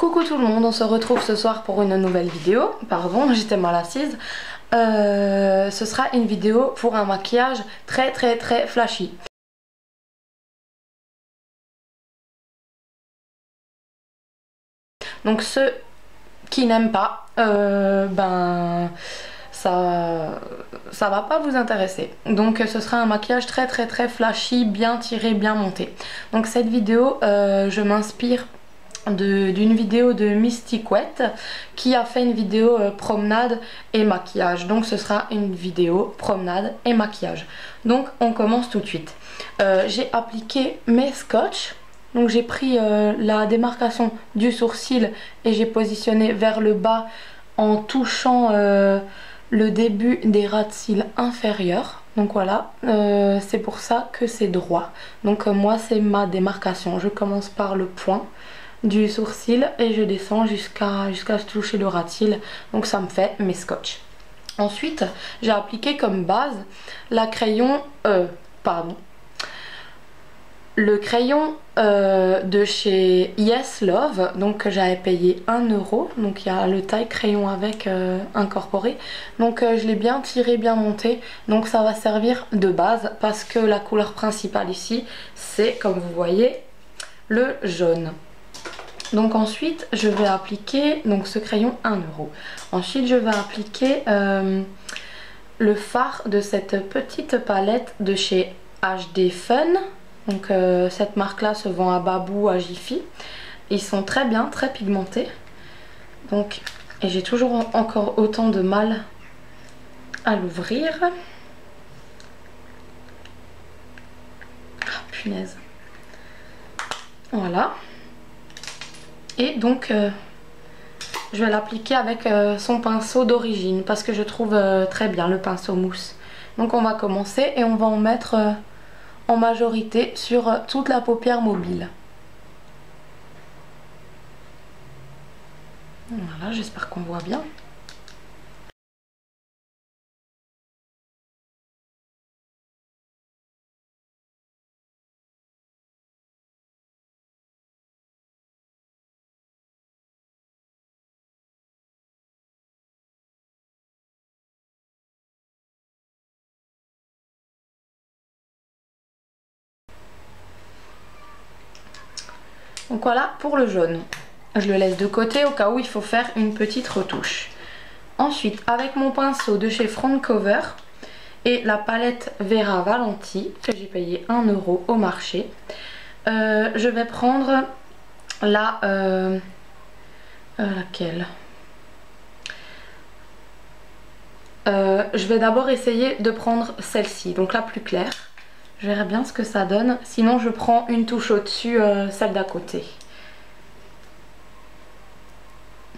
Coucou tout le monde, on se retrouve ce soir pour une nouvelle vidéo. Pardon, j'étais mal assise. Ce sera une vidéo pour un maquillage très flashy. Donc ceux qui n'aiment pas, ça va pas vous intéresser. Donc ce sera un maquillage très flashy, bien tiré, bien monté. Donc cette vidéo, je m'inspire d'une vidéo de Mystic Wet qui a fait une vidéo promenade et maquillage. Donc ce sera une vidéo promenade et maquillage. Donc on commence tout de suite. J'ai appliqué mes scotch. Donc j'ai pris la démarcation du sourcil et j'ai positionné vers le bas en touchant le début des ras de cils inférieurs. Donc voilà, c'est pour ça que c'est droit. Donc moi c'est ma démarcation. Je commence par le point du sourcil et je descends jusqu'à toucher le ras de cils. Donc ça me fait mes scotch. Ensuite j'ai appliqué comme base le crayon de chez Yes Love, donc j'avais payé 1 €, donc il y a le taille crayon avec incorporé, donc je l'ai bien tiré, bien monté, donc ça va servir de base parce que la couleur principale ici c'est, comme vous voyez, le jaune. Donc ensuite je vais appliquer donc ce crayon 1 €. Ensuite je vais appliquer le fard de cette petite palette de chez HD Fun. Donc cette marque là se vend à Babou, à Jiffy. Ils sont très bien, très pigmentés. Donc, et j'ai toujours encore autant de mal à l'ouvrir. Ah, punaise. Voilà. Et donc je vais l'appliquer avec son pinceau d'origine parce que je trouve très bien le pinceau mousse. Donc on va commencer et on va en mettre en majorité sur toute la paupière mobile. Voilà, j'espère qu'on voit bien. Donc voilà pour le jaune. Je le laisse de côté au cas où il faut faire une petite retouche. Ensuite, avec mon pinceau de chez Front Cover et la palette Vera Valenti que j'ai payé 1 € au marché, je vais prendre laquelle je vais d'abord essayer de prendre celle-ci, donc la plus claire. Je verrai bien ce que ça donne. Sinon je prends une touche au-dessus, celle d'à côté.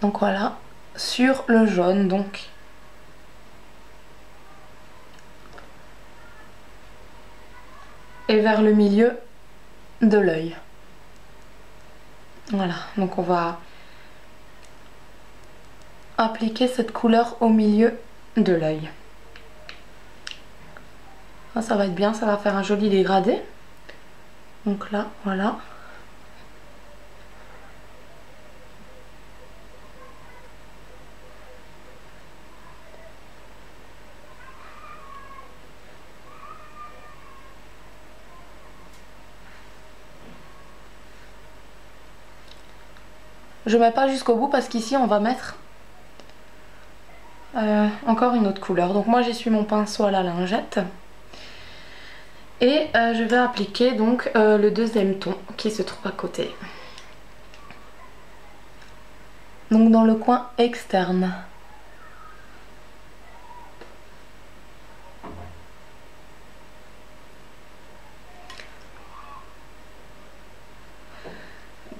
Donc voilà, sur le jaune donc. Et vers le milieu de l'œil. Voilà, donc on va appliquer cette couleur au milieu de l'œil. Ça va être bien, ça va faire un joli dégradé. Donc là, voilà. Je mets pas jusqu'au bout parce qu'ici on va mettre encore une autre couleur. Donc moi j'essuie mon pinceau à la lingette. Et je vais appliquer donc le deuxième ton qui se trouve à côté. Donc dans le coin externe.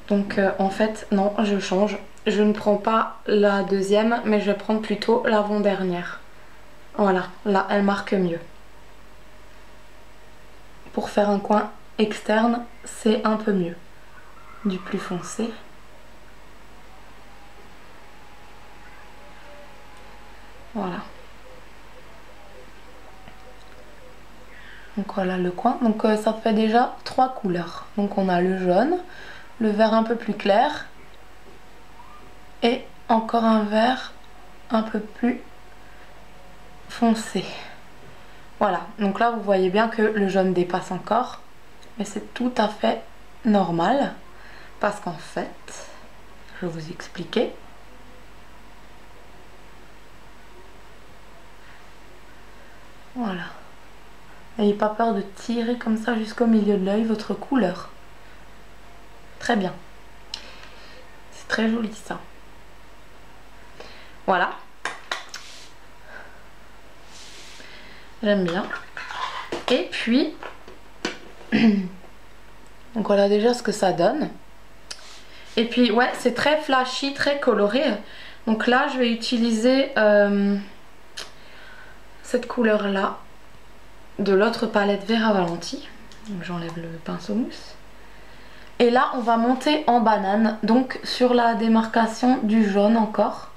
Donc en fait non, je change. Je ne prends pas la deuxième mais je vais prendre plutôt l'avant-dernière. Voilà, là elle marque mieux. Pour faire un coin externe, c'est un peu mieux. Du plus foncé. Voilà. Donc voilà le coin. Donc ça fait déjà 3 couleurs. Donc on a le jaune, le vert un peu plus clair et encore un vert un peu plus foncé. Voilà, donc là vous voyez bien que le jaune dépasse encore, mais c'est tout à fait normal parce qu'en fait, je vais vous expliquer. Voilà. N'ayez pas peur de tirer comme ça jusqu'au milieu de l'œil votre couleur. Très bien. C'est très joli ça. Voilà. J'aime bien. Et puis, donc voilà déjà ce que ça donne. Et puis ouais, c'est très flashy, très coloré. Donc là, je vais utiliser cette couleur là de l'autre palette Vera Valenti. Donc j'enlève le pinceau mousse. Et là, on va monter en banane, donc sur la démarcation du jaune encore.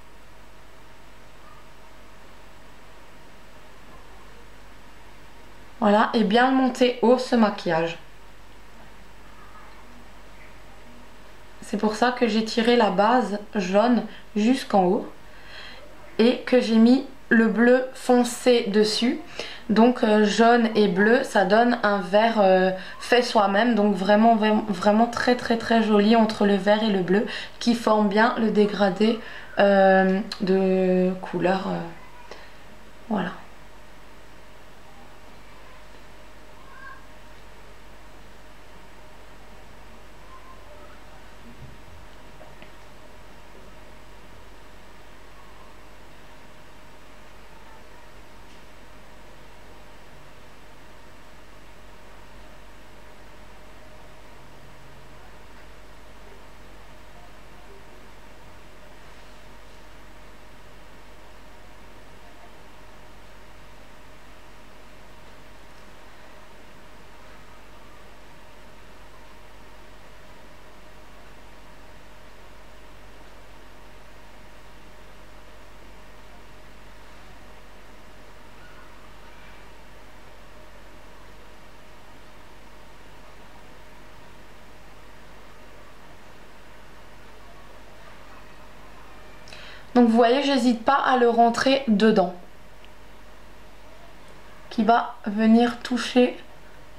Voilà, et bien le monter haut ce maquillage. C'est pour ça que j'ai tiré la base jaune jusqu'en haut et que j'ai mis le bleu foncé dessus. Donc jaune et bleu, ça donne un vert fait soi-même, donc vraiment très joli entre le vert et le bleu qui forme bien le dégradé de couleur. Voilà. Donc vous voyez, j'hésite pas à le rentrer dedans, qui va venir toucher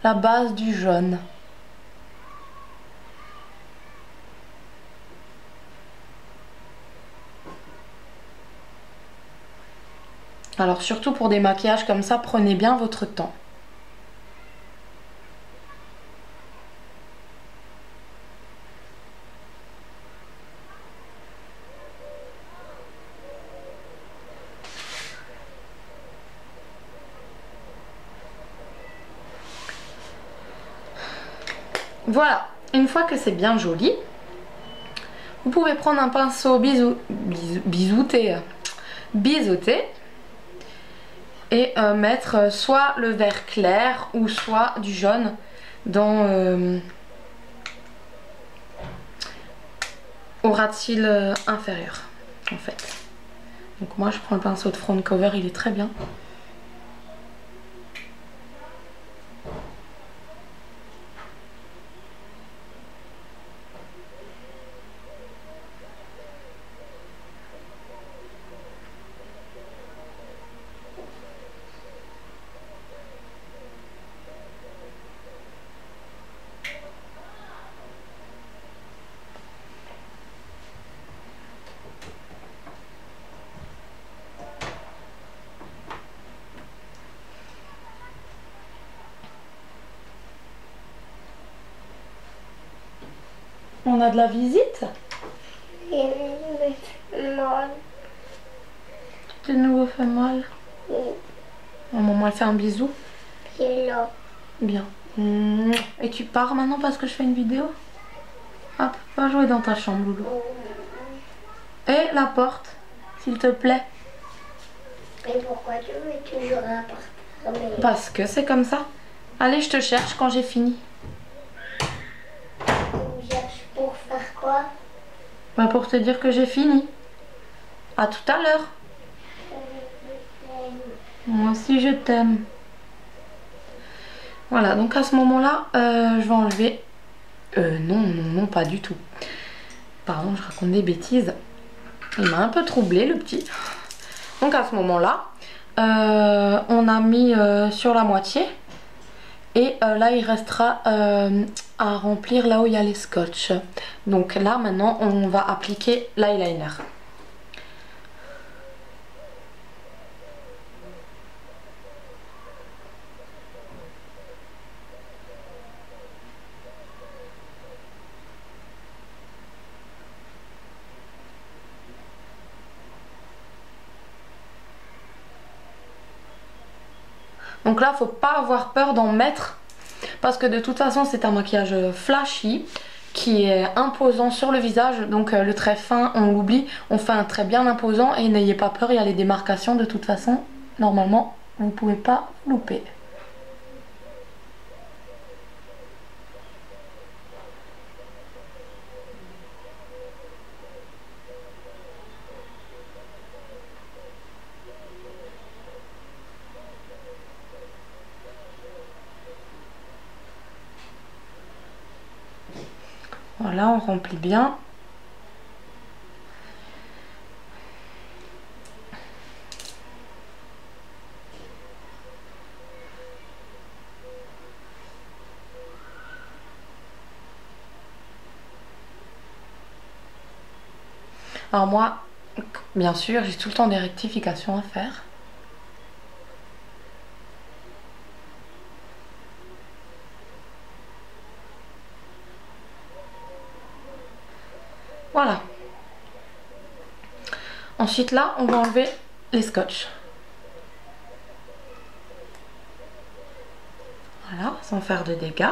la base du jaune. Alors surtout pour des maquillages comme ça, prenez bien votre temps. Voilà, une fois que c'est bien joli, vous pouvez prendre un pinceau biseauté et mettre soit le vert clair ou soit du jaune dans au ras de cils inférieur en fait. Donc moi je prends le pinceau de front cover, il est très bien. On a de la visite? Mal. Tu t'es de nouveau fait mal? Oui. Maman elle fait un bisou. C'est là. Bien. Et tu pars maintenant parce que je fais une vidéo? Hop, va jouer dans ta chambre, Loulou. Et la porte, s'il te plaît. Et pourquoi tu veux toujours appartement? Parce que c'est comme ça. Allez, je te cherche quand j'ai fini. Tu me cherches pour faire quoi? Bah, pour te dire que j'ai fini. À tout à l'heure. Moi aussi je t'aime. Voilà, donc à ce moment-là, je vais enlever... non, pas du tout. Pardon, je raconte des bêtises. Il m'a un peu troublé le petit. Donc à ce moment-là, on a mis sur la moitié. Et là il restera à remplir là où il y a les scotch. Donc là maintenant on va appliquer l'eyeliner. Donc là, faut pas avoir peur d'en mettre parce que de toute façon, c'est un maquillage flashy qui est imposant sur le visage. Donc le trait fin, on l'oublie. On fait un trait bien imposant et n'ayez pas peur, il y a les démarcations de toute façon. Normalement, vous pouvez pas louper. Voilà, on remplit bien. Alors moi, bien sûr, j'ai tout le temps des rectifications à faire. Voilà. Ensuite là, on va enlever les scotch. Voilà, sans faire de dégâts.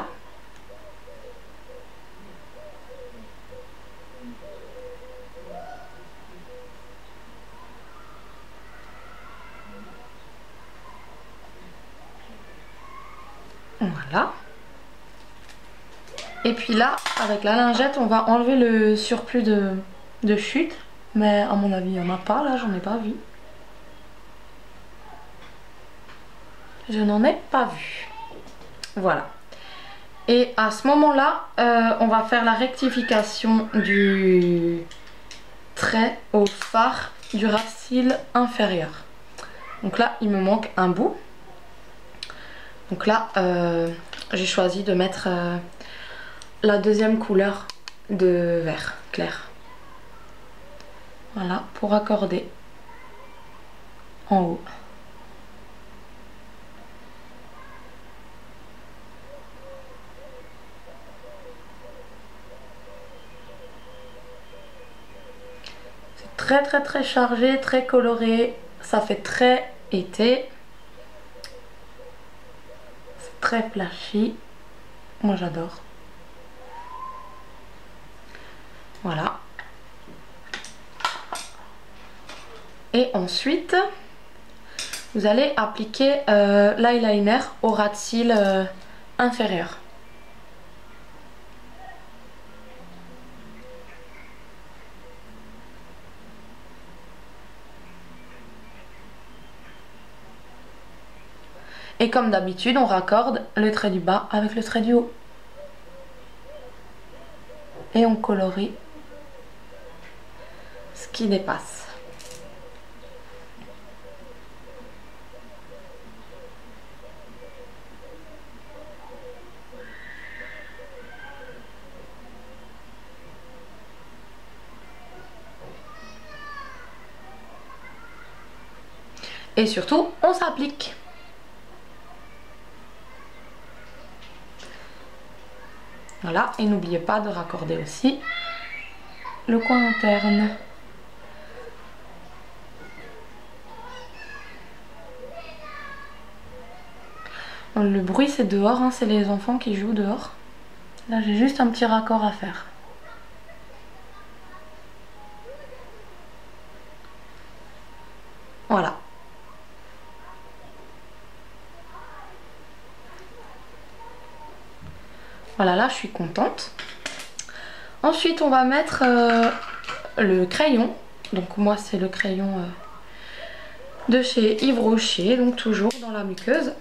Voilà. Et puis là, avec la lingette, on va enlever le surplus de chute. Mais à mon avis, il n'y en a pas, là, j'en ai pas vu. Je n'en ai pas vu. Voilà. Et à ce moment-là, on va faire la rectification du trait au fard du ras de cils inférieur. Donc là, il me manque un bout. Donc là, j'ai choisi de mettre la deuxième couleur de vert clair. Voilà, pour accorder en haut. C'est très chargé, très coloré. Ça fait très été. C'est très flashy. Moi j'adore. Voilà. Et ensuite, vous allez appliquer l'eyeliner au ras de cils inférieur. Et comme d'habitude, on raccorde le trait du bas avec le trait du haut. Et on colorie ce qui dépasse. Et surtout, on s'applique. Voilà, et n'oubliez pas de raccorder aussi le coin interne. Le bruit c'est dehors, hein, c'est les enfants qui jouent dehors. Là j'ai juste un petit raccord à faire. Voilà. Voilà, là je suis contente. Ensuite on va mettre le crayon. Donc moi c'est le crayon de chez Yves Rocher, donc toujours dans la muqueuse.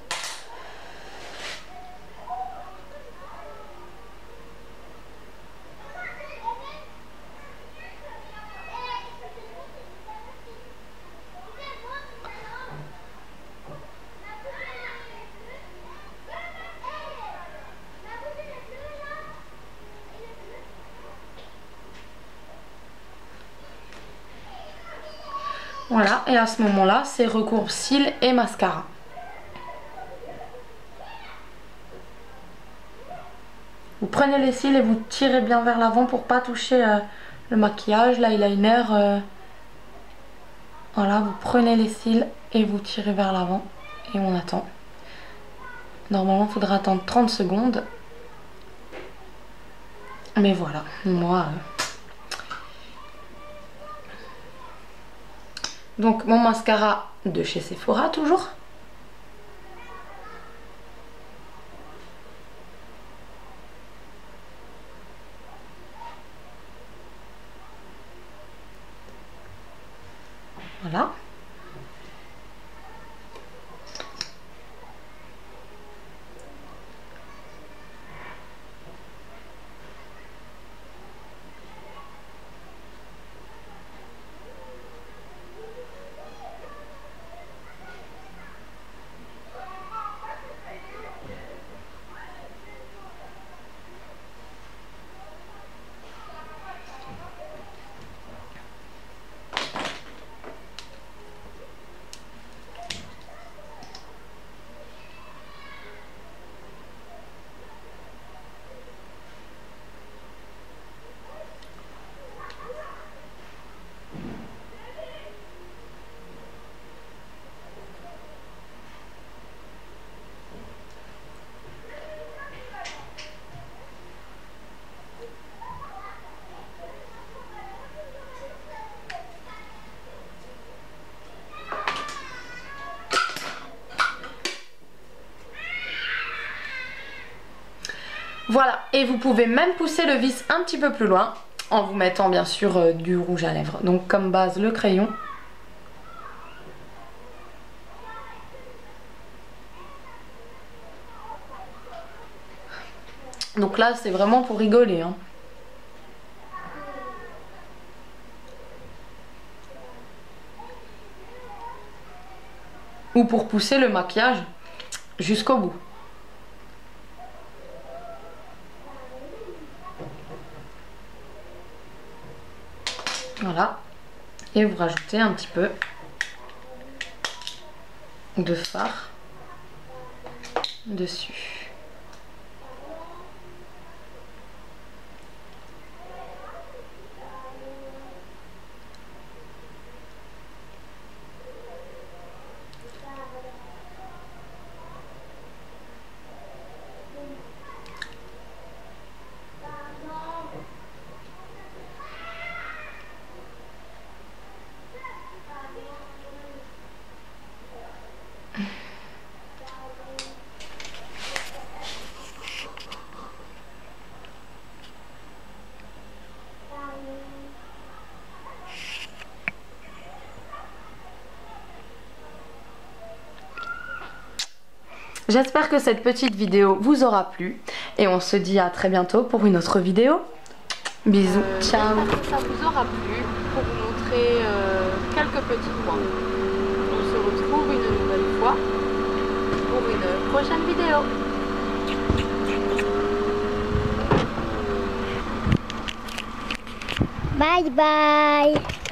Voilà, et à ce moment-là, c'est recourbe cils et mascara. Vous prenez les cils et vous tirez bien vers l'avant pour pas toucher le maquillage, l'eyeliner. Voilà, vous prenez les cils et vous tirez vers l'avant et on attend. Normalement, il faudra attendre 30 secondes. Mais voilà, moi... Donc, mon mascara de chez Sephora, toujours. Voilà. Voilà, et vous pouvez même pousser le vis un petit peu plus loin en vous mettant bien sûr du rouge à lèvres. Donc comme base le crayon. Donc là c'est vraiment pour rigoler, hein. Ou pour pousser le maquillage jusqu'au bout. Voilà, et vous rajoutez un petit peu de fard dessus. J'espère que cette petite vidéo vous aura plu et on se dit à très bientôt pour une autre vidéo. Bisous, ciao. J'espère que ça vous aura plu pour vous montrer quelques petits points. On se retrouve une nouvelle fois pour une prochaine vidéo. Bye bye.